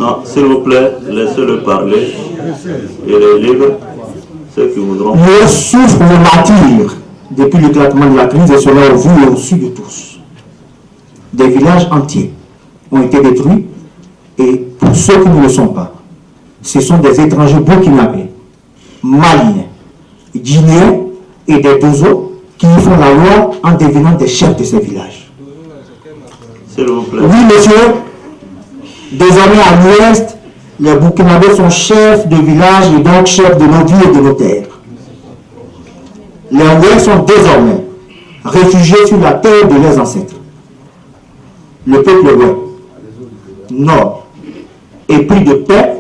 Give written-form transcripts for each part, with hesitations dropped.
Non, s'il vous plaît, laissez-le parler et les livres, ceux qui voudront. Le souffre le martyr depuis l'éclatement de la crise et cela au vu et au su de tous. Des villages entiers ont été détruits et pour ceux qui ne le sont pas, ce sont des étrangers burkinabés, maliens, guinéens et des Dozo qui font la loi en devenant des chefs de ces villages. S'il vous plaît. Oui, monsieur. Désormais à l'ouest, les Burkinabés sont chefs de village et donc chefs de nos villes et de nos terres. Les Ouest sont désormais réfugiés sur la terre de leurs ancêtres. Le peuple ouest, nord, épris de paix,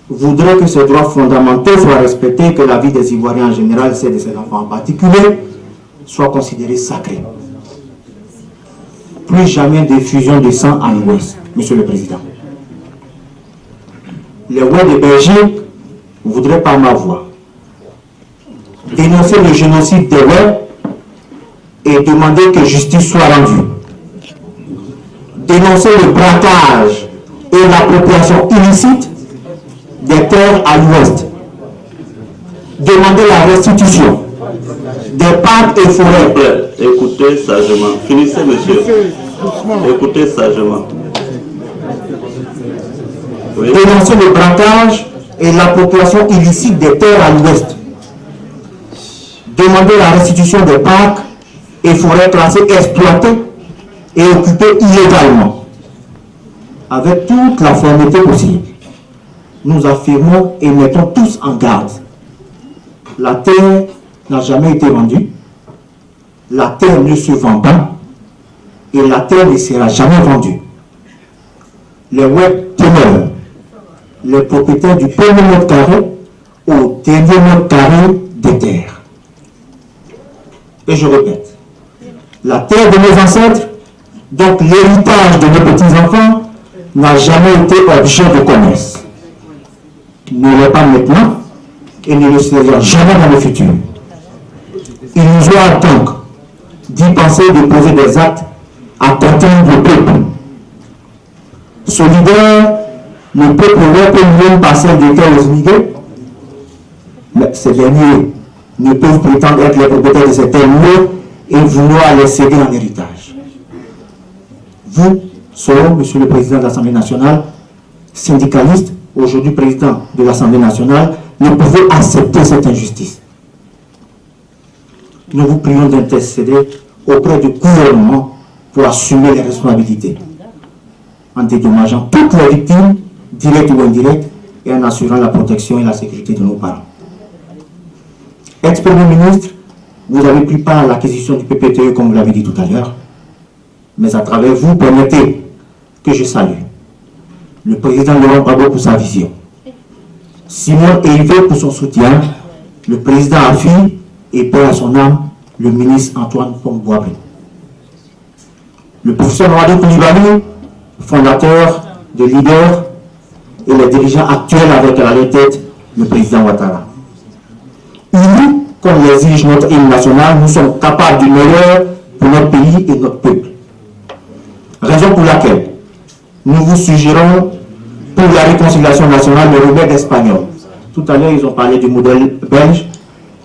voudrait que ses droits fondamentaux soient respectés, que la vie des Ivoiriens en général, celle de ses enfants en particulier, soit considérée sacrée. Plus jamais de fusion de sang à l'ouest, monsieur le président. Les Ouest de Belgique voudraient par ma voix dénoncer le génocide des Ouest et demander que justice soit rendue. Dénoncer le braquage et l'appropriation illicite des terres à l'ouest. Demander la restitution des parcs et forêts. Écoutez sagement. Finissez, monsieur. Écoutez sagement. Oui. Dénoncer le braquage et l'appropriation illicite des terres à l'ouest. Demander la restitution des parcs et forêts classées exploitées et occupées illégalement. Avec toute la fermeté possible, nous affirmons et mettons tous en garde. La terre n'a jamais été vendue, la terre ne se vend pas et la terre ne sera jamais vendue. Les Ouest demeurent les propriétaires du premier mètre carré au dernier mètre carré des terres. Et je répète, la terre de nos ancêtres, donc l'héritage de nos petits-enfants, n'a jamais été objet de commerce. Ne l'est pas maintenant et ne le sera jamais dans le futur. Il nous doit donc d'y penser et de poser des actes à contraindre le peuple. Solidaire, le peuple peut louer une parcelle de terre aux immigrés, mais ces derniers ne peuvent prétendre être les propriétaires de ces terres et vouloir les céder en héritage. Vous, selon Monsieur le Président de l'Assemblée nationale, syndicaliste, aujourd'hui président de l'Assemblée nationale, ne pouvez accepter cette injustice. Nous vous prions d'intercéder auprès du gouvernement pour assumer les responsabilités, en dédommageant toutes les victimes, directes ou indirectes, et en assurant la protection et la sécurité de nos parents. Ex-Premier ministre, vous avez pris part à l'acquisition du PPTE, comme vous l'avez dit tout à l'heure, mais à travers vous, permettez que je salue le président Laurent Gbagbo pour sa vision, Simon Eyvé pour son soutien, le président Afi et paix à son âme, le ministre Antoine Pomboabré. Le professeur Noado Koulibaly, fondateur de Leader, et les dirigeants actuels avec à la tête le président Ouattara. Unis, comme l'exige notre hymne national, nous sommes capables du meilleur pour notre pays et notre peuple. Raison pour laquelle nous vous suggérons pour la réconciliation nationale le remède espagnol. Tout à l'heure, ils ont parlé du modèle belge,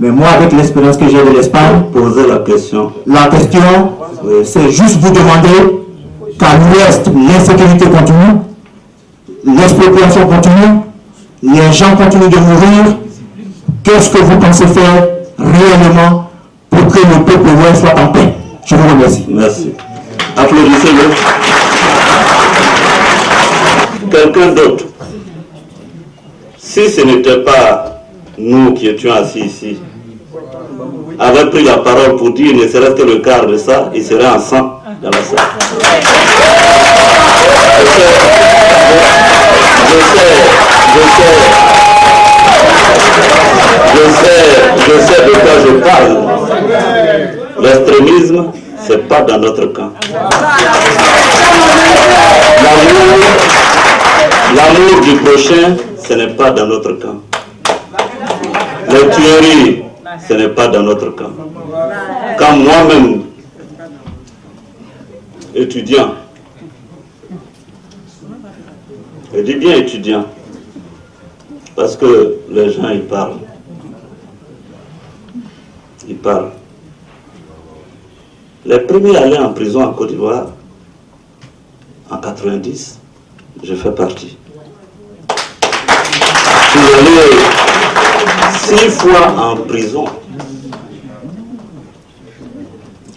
mais moi, avec l'expérience que j'ai de l'Espagne, posez la question. La question, c'est juste vous demander qu'à l'ouest, l'insécurité continue, l'expropriation continue, les gens continuent de mourir. Qu'est-ce que vous pensez faire réellement pour que le peuple ouest soit en paix? Je vous remercie. Merci. Applaudissez-le. Quelqu'un d'autre? Si ce n'était pas nous qui étions assis ici, avait pris la parole pour dire ne serait-ce que le quart de ça, il serait en sang dans la salle. Je sais de quoi je parle. L'extrémisme, c'est pas dans notre camp. L'amour du prochain, ce n'est pas dans notre camp. Les tueries, ce n'est pas dans notre camp. Quand moi-même, étudiant, Je dis bien étudiant, parce que les gens, ils parlent. Ils parlent. Les premiers allés en prison en Côte d'Ivoire, en 90, je fais partie. Je suis allé 6 fois en prison.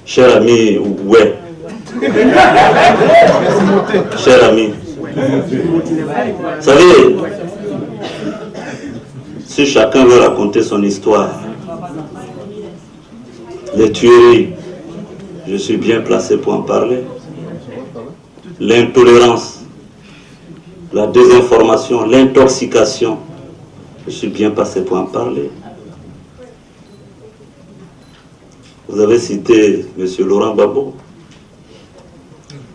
Cher ami, ouais. Cher ami, vous savez, si chacun veut raconter son histoire, les tueries, je suis bien placé pour en parler. L'intolérance, la désinformation, l'intoxication, je suis bien placé pour en parler. Vous avez cité M. Laurent Gbagbo.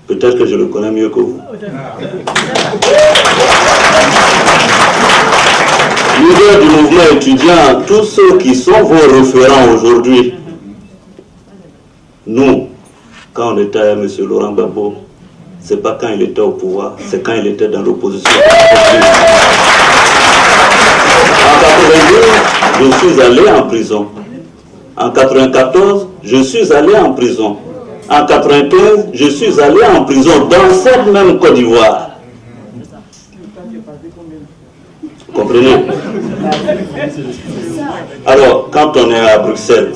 Peut-être que je le connais mieux que vous. Leader du mouvement étudiant, tous ceux qui sont vos référents aujourd'hui, nous, quand on était à M. Laurent Gbagbo, c'est pas quand il était au pouvoir, c'est quand il était dans l'opposition. En 92, je suis allé en prison. En 94, je suis allé en prison. En 95, je suis allé en prison dans cette même Côte d'Ivoire. Vous comprenez? Alors, quand on est à Bruxelles,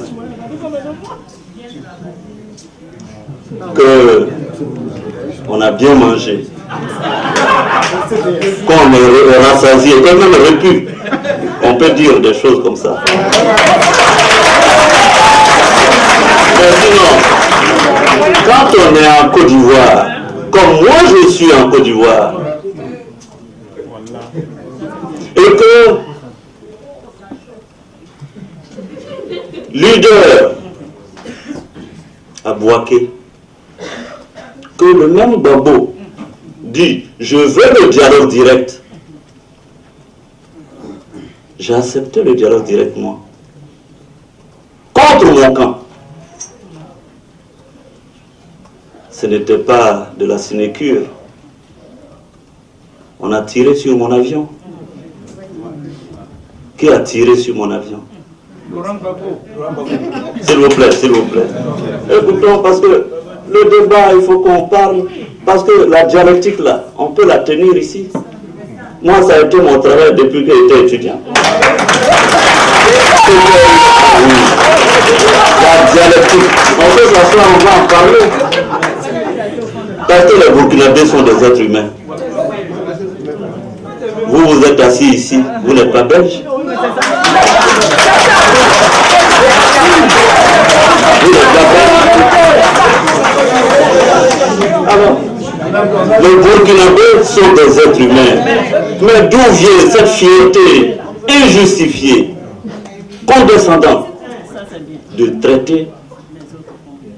qu'on a bien mangé, qu'on est rassasié, qu'on même repu, on peut dire des choses comme ça. Mais sinon, quand on est en Côte d'Ivoire, comme moi je suis en Côte d'Ivoire, et que leader à Bouaké, que le même Gbagbo dit « je veux le dialogue direct », j'ai accepté le dialogue direct, moi, contre mon camp. Ce n'était pas de la sinécure. On a tiré sur mon avion. Qui a tiré sur mon avion? S'il vous plaît, s'il vous plaît. Écoutons, parce que le débat, il faut qu'on parle, parce que la dialectique là, on peut la tenir ici. Moi, ça a été mon travail depuis que j'étais étudiant. La dialectique, on peut s'asseoir, on va en parler. Parce que les Burkinabés sont des êtres humains. Vous, vous êtes assis ici, vous n'êtes pas belge. Vous n'êtes pas belge. Alors, les Burkinabés sont des êtres humains. Mais d'où vient cette fierté injustifiée, condescendante, de traiter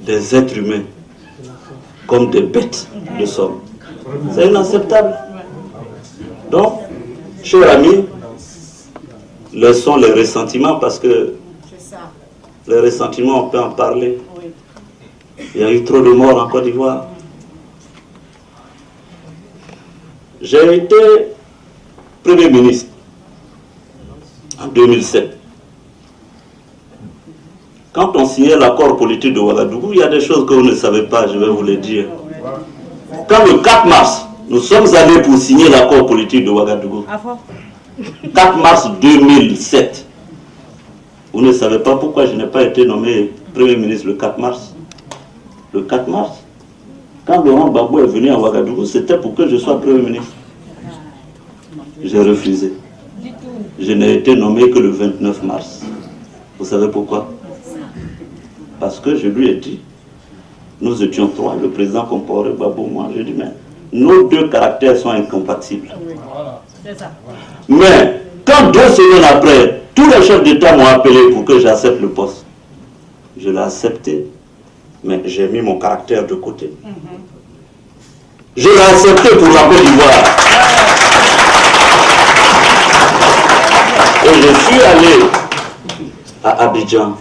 des êtres humains comme des bêtes de somme? C'est inacceptable. Donc, chers amis, laissons les ressentiments, parce que les ressentiments, on peut en parler. Il y a eu trop de morts en Côte d'Ivoire. J'ai été Premier ministre en 2007. Quand on signait l'accord politique de Ouagadougou, il y a des choses que vous ne savez pas, je vais vous les dire. Quand le 4 mars, nous sommes allés pour signer l'accord politique de Ouagadougou. 4 mars 2007. Vous ne savez pas pourquoi je n'ai pas été nommé Premier ministre le 4 mars. Le 4 mars, quand Laurent Gbagbo est venu à Ouagadougou, c'était pour que je sois Premier ministre. J'ai refusé. Je n'ai été nommé que le 29 mars. Vous savez pourquoi? Parce que je lui ai dit, nous étions 3, le président Compaoré, Gbagbo, moi, j'ai dit, mais nos 2 caractères sont incompatibles. Mais quand 2 semaines après, tous les chefs d'État m'ont appelé pour que j'accepte le poste, je l'ai accepté, mais j'ai mis mon caractère de côté. Je l'ai accepté pour la Côte d'Ivoire. Et je suis allé à Abidjan,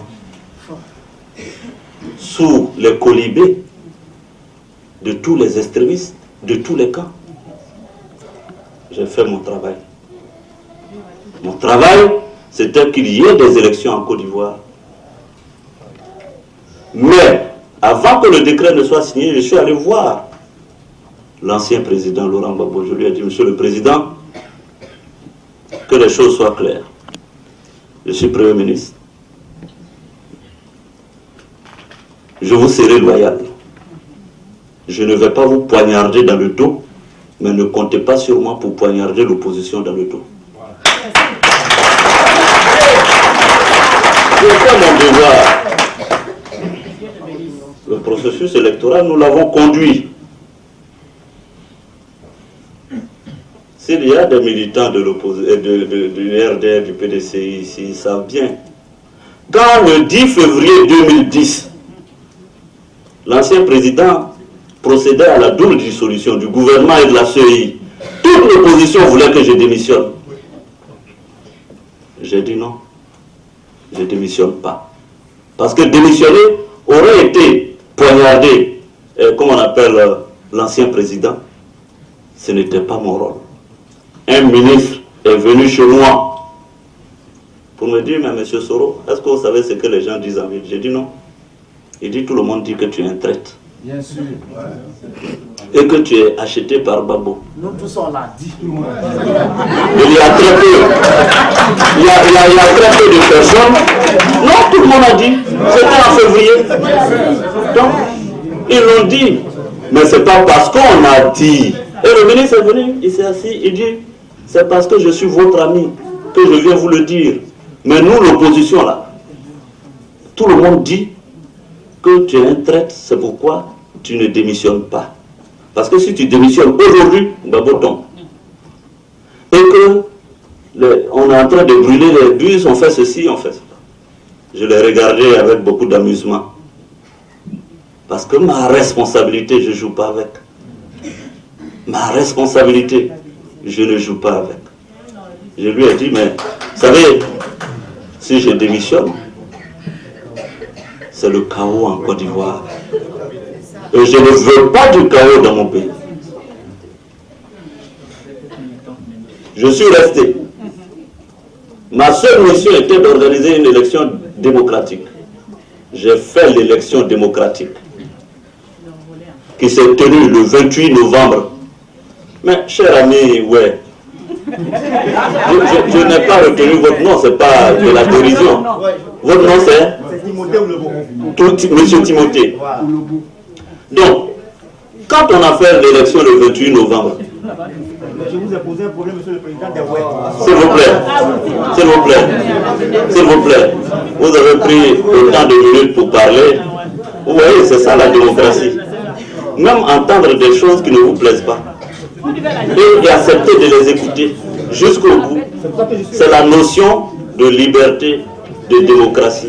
sous les colibés de tous les extrémistes, de tous les camps. j'ai fait mon travail. Mon travail, c'était qu'il y ait des élections en Côte d'Ivoire. Mais, avant que le décret ne soit signé, je suis allé voir l'ancien président Laurent Gbagbo. Je lui ai dit, Monsieur le Président, que les choses soient claires. Je suis Premier ministre. Je vous serai loyal. Je ne vais pas vous poignarder dans le dos, mais ne comptez pas sur moi pour poignarder l'opposition dans le dos. Je fais mon devoir. Le processus électoral, nous l'avons conduit. S'il y a des militants de l'opposition, du RDR, du PDCI ici, ils savent bien. Quand le 10 février 2010, l'ancien président procédait à la double dissolution du gouvernement et de la CEI, toute l'opposition voulait que je démissionne. J'ai dit non, je ne démissionne pas. Parce que démissionner aurait été poignarder, comme on appelle l'ancien président. Ce n'était pas mon rôle. Un ministre est venu chez moi pour me dire, mais monsieur Soro, est-ce que vous savez ce que les gens disent en ville? J'ai dit non. Il dit, tout le monde dit que tu es un traître. Bien sûr. Et que tu es acheté par Gbagbo. Nous tous on l'a dit. Il y a très peu. Il y a très peu de personnes. Non, tout le monde a dit. C'était en février. Donc, ils l'ont dit. Mais c'est pas parce qu'on a dit. Et le ministre est venu, il s'est assis, il dit, c'est parce que je suis votre ami que je viens vous le dire. Mais nous, l'opposition là, tout le monde dit que tu es un traître, c'est pourquoi tu ne démissionnes pas. Parce que si tu démissionnes aujourd'hui, Gbagbo tombe. Et que on est en train de brûler les bus, on fait ceci, on fait ça. Je l'ai regardé avec beaucoup d'amusement. Parce que ma responsabilité, je ne joue pas avec. Ma responsabilité, je ne joue pas avec. Je lui ai dit, mais vous savez, si je démissionne, c'est le chaos en Côte d'Ivoire. Et je ne veux pas du chaos dans mon pays. Je suis resté. Ma seule mission était d'organiser une élection démocratique. J'ai fait l'élection démocratique qui s'est tenue le 28 novembre. Mais, cher ami, ouais, je n'ai pas retenu votre nom, c'est pas de la dérision. Votre nom c'est Monsieur Timothée. Donc, quand on a fait l'élection le 28 novembre, je vous ai posé un problème, monsieur le président des web. S'il vous plaît, s'il vous plaît, s'il vous plaît, vous avez pris autant de minutes pour parler. Vous voyez, c'est ça la démocratie. Même entendre des choses qui ne vous plaisent pas. Et accepter de les écouter jusqu'au bout. C'est la notion de liberté, de démocratie.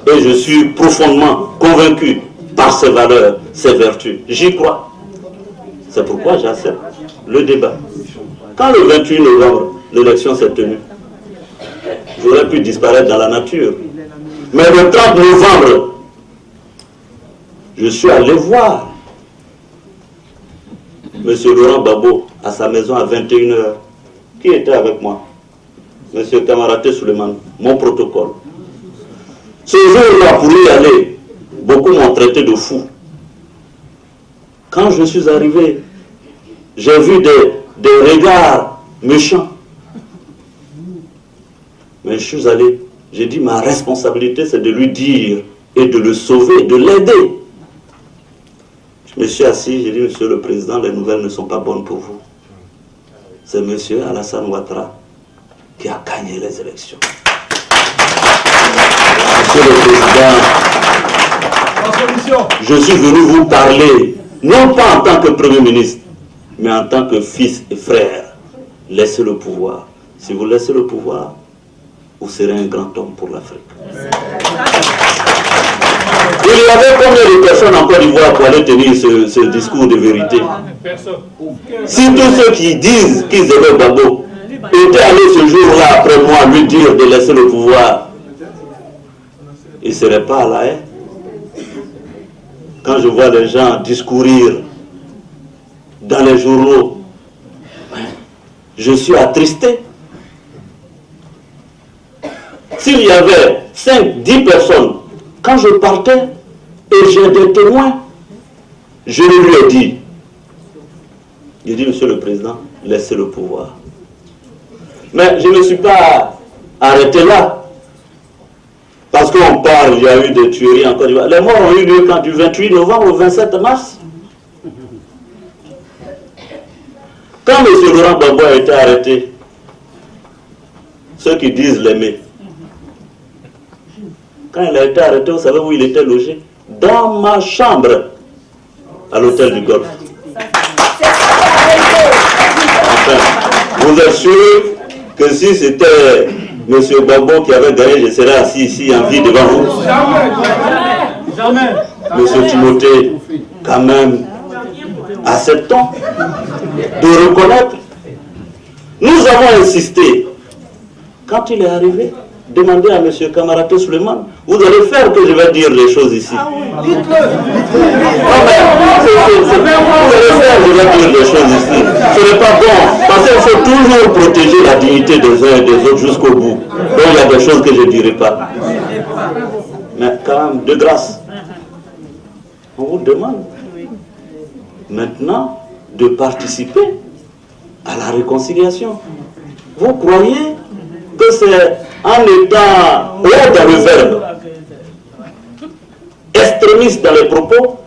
Et je suis profondément convaincu par ces valeurs, ces vertus. J'y crois. C'est pourquoi j'accepte le débat. Quand le 28 novembre, l'élection s'est tenue, j'aurais pu disparaître dans la nature. Mais le 30 novembre, je suis allé voir M. Laurent Gbagbo à sa maison à 21 h. Qui était avec moi? M. Kamaraté Suleiman, mon protocole. Ce jour-là, pour y aller, beaucoup m'ont traité de fou. Quand je suis arrivé, j'ai vu des regards méchants. Mais je suis allé, j'ai dit, ma responsabilité, c'est de lui dire et de le sauver, de l'aider. Je me suis assis, j'ai dit, Monsieur le Président, les nouvelles ne sont pas bonnes pour vous. C'est M. Alassane Ouattara qui a gagné les élections. Monsieur le Président, je suis venu vous parler, non pas en tant que Premier ministre, mais en tant que fils et frère. Laissez le pouvoir. Si vous laissez le pouvoir, vous serez un grand homme pour l'Afrique. Il y avait combien de personnes en Côte d'Ivoire pour aller tenir ce discours de vérité? Si tous ceux qui disent qu'ils aimaient Gbagbo étaient allés ce jour-là après moi lui dire de laisser le pouvoir, ils ne seraient pas à la haie. Quand je vois les gens discourir dans les journaux, je suis attristé. S'il y avait 5, 10 personnes, quand je partais, et j'ai des témoins, je lui ai dit, Monsieur le Président, laissez le pouvoir. Mais je ne me suis pas arrêté là. Parce qu'on parle, il y a eu des tueries en Côte d'Ivoire. Les morts ont eu lieu quand du 28 novembre au 27 mars. Quand M. Laurent Gbagbo a été arrêté, ceux qui disent l'aimer, quand il a été arrêté, vous savez où il était logé? Dans ma chambre, à l'hôtel du Golfe. Enfin, vous êtes sûr que si c'était M. Gbagbo qui avait gagné, je serais assis ici en vie devant vous? Jamais. M. Timothée, quand même, acceptons de reconnaître. Nous avons insisté. Quand il est arrivé, demandez à M. Kamaraté Suleiman, vous allez faire que je vais dire les choses ici. Dites-le. Vous allez faire que je vais dire les choses ici. Ce n'est pas bon, parce qu'il faut toujours protéger la dignité des uns et des autres jusqu'au bout. Donc il y a des choses que je ne dirai pas. Mais quand même, de grâce, on vous demande maintenant de participer à la réconciliation. Vous croyez que c'est en étant haut dans le verbe, extrémiste dans les propos,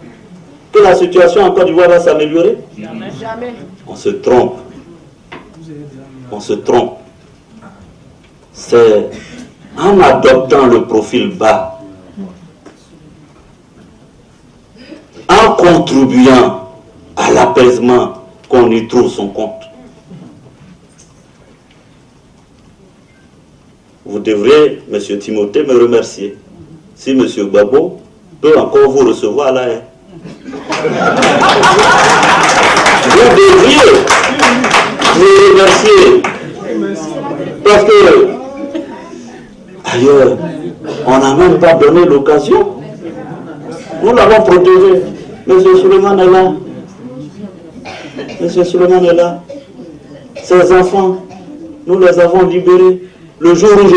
que la situation en Côte d'Ivoire va s'améliorer? Jamais. On se trompe. On se trompe. C'est en adoptant le profil bas, en contribuant à l'apaisement qu'on y trouve son compte. Vous devrez, M. Timothée, me remercier. Si M. Gbagbo peut encore vous recevoir là, vous devriez me remercier. Parce que, ailleurs, on n'a même pas donné l'occasion. Nous l'avons protégé. M. Suleiman est là. M. Suleiman est là. Ses enfants, nous les avons libérés. Le jour où je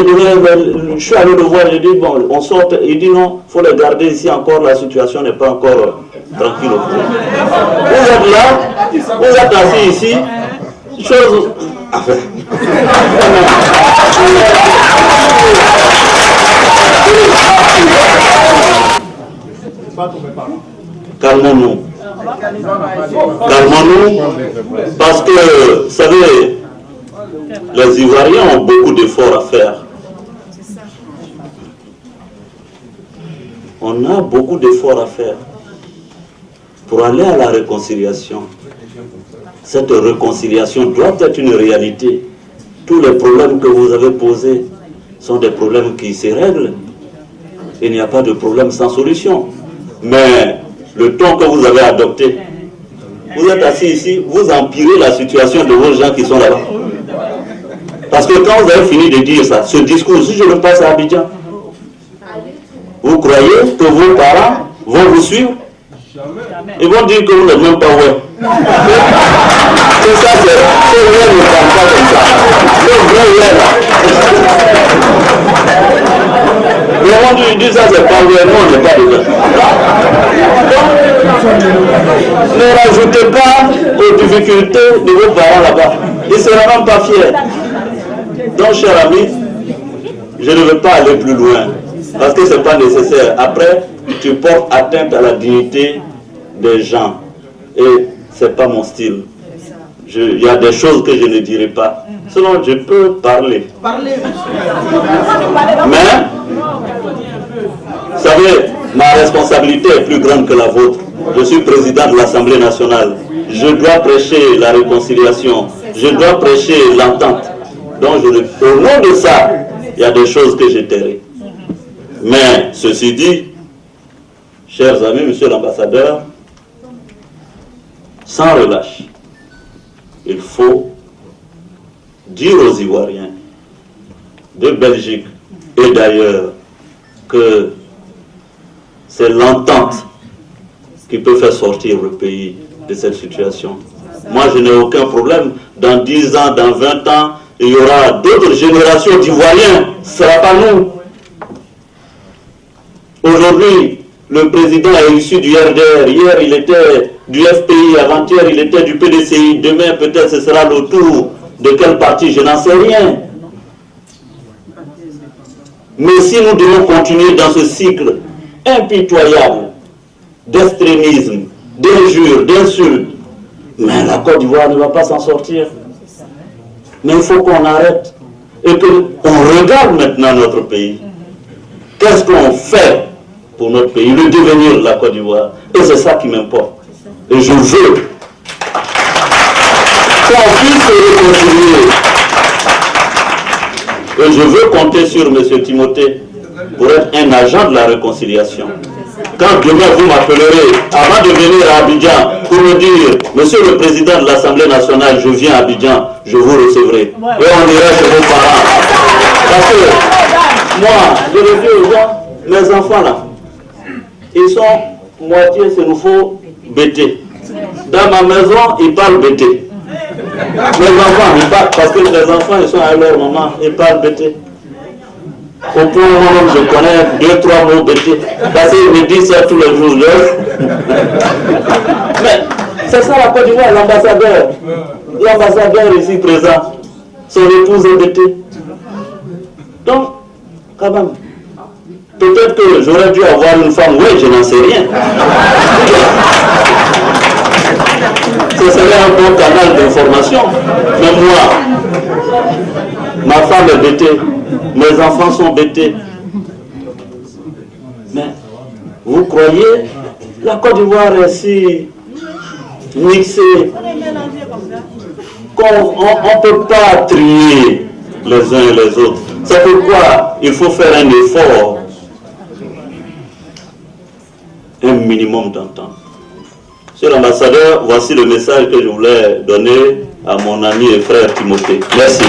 suis allé le voir, j'ai dit, bon, on sort. Il dit non, il faut les garder ici encore, la situation n'est pas encore tranquille. Vous êtes là, vous êtes assis ici, chose... Enfin... Calmons-nous. Calmons-nous, parce que, vous savez, les Ivoiriens ont beaucoup d'efforts à faire. On a beaucoup d'efforts à faire pour aller à la réconciliation. Cette réconciliation doit être une réalité. Tous les problèmes que vous avez posés sont des problèmes qui se règlent. Il n'y a pas de problème sans solution. Mais le ton que vous avez adopté, vous êtes assis ici, vous empirez la situation de vos gens qui sont là-bas. Parce que quand vous avez fini de dire ça, ce discours, si je le passe à Abidjan, vous croyez que vos parents vont vous suivre? Ils vont dire que vous n'êtes même pas ouais. C'est ça, c'est vrai, ne parle pas comme ça. C'est vrai, ouais, là. Ils vont dire ça, c'est pas vrai, non, on n'est pas dedans. Donc, ne rajoutez pas aux difficultés de vos parents là-bas. Ils ne seront même pas fiers. Donc, cher ami, je ne veux pas aller plus loin, parce que ce n'est pas nécessaire. Après, tu portes atteinte à la dignité des gens, et ce n'est pas mon style. Il y a des choses que je ne dirai pas. Sinon, je peux parler. Mais, vous savez, ma responsabilité est plus grande que la vôtre. Je suis président de l'Assemblée nationale. Je dois prêcher la réconciliation. Je dois prêcher l'entente. Donc, au nom de ça, il y a des choses que je tairai. Mais, ceci dit, chers amis, monsieur l'ambassadeur, sans relâche, il faut dire aux Ivoiriens de Belgique et d'ailleurs que c'est l'entente qui peut faire sortir le pays de cette situation. Moi, je n'ai aucun problème. dans 10 ans, dans 20 ans, il y aura d'autres générations d'Ivoiriens. Ce ne sera pas nous. Aujourd'hui, le président est issu du RDR. Hier, il était du FPI. Avant-hier, il était du PDCI. Demain, peut-être, ce sera le tour de quel parti, je n'en sais rien. Mais si nous devons continuer dans ce cycle impitoyable d'extrémisme, d'injures, d'insultes, mais la Côte d'Ivoire ne va pas s'en sortir. Mais il faut qu'on arrête et qu'on regarde maintenant notre pays. Qu'est-ce qu'on fait pour notre pays, le devenir de la Côte d'Ivoire? Et c'est ça qui m'importe. Et je veux qu'on puisse se réconcilier. Et je veux compter sur M. Timothée pour être un agent de la réconciliation. Quand demain vous m'appellerez, avant de venir à Abidjan, pour me dire, Monsieur le Président de l'Assemblée nationale, je viens à Abidjan, je vous recevrai. Et on ira chez vos parents. Parce que moi, je le dis aux gens, mes enfants là, ils sont moitié, c'est nous faut bêter. Dans ma maison, ils parlent bêter. Mes enfants, ils parlent, parce que les enfants, ils sont à leur maman, ils parlent bêter. Au point où je connais 2-3 mots bêtés, parce qu'ils me disent ça tous les jours. Mais c'est ça la Côte d'Ivoire, l'ambassadeur. L'ambassadeur ici présent, son épouse est bêtée. Donc, quand même, peut-être que j'aurais dû avoir une femme, oui, je n'en sais rien. Ce serait un bon canal d'information. Mais moi, ma femme est bêtée, mes enfants sont bêtés. Mais vous croyez, la Côte d'Ivoire est si mixée qu'on ne peut pas trier les uns et les autres. C'est pourquoi il faut faire un effort, un minimum d'entente. Monsieur l'ambassadeur, voici le message que je voulais donner à mon ami et frère Timothée. Merci.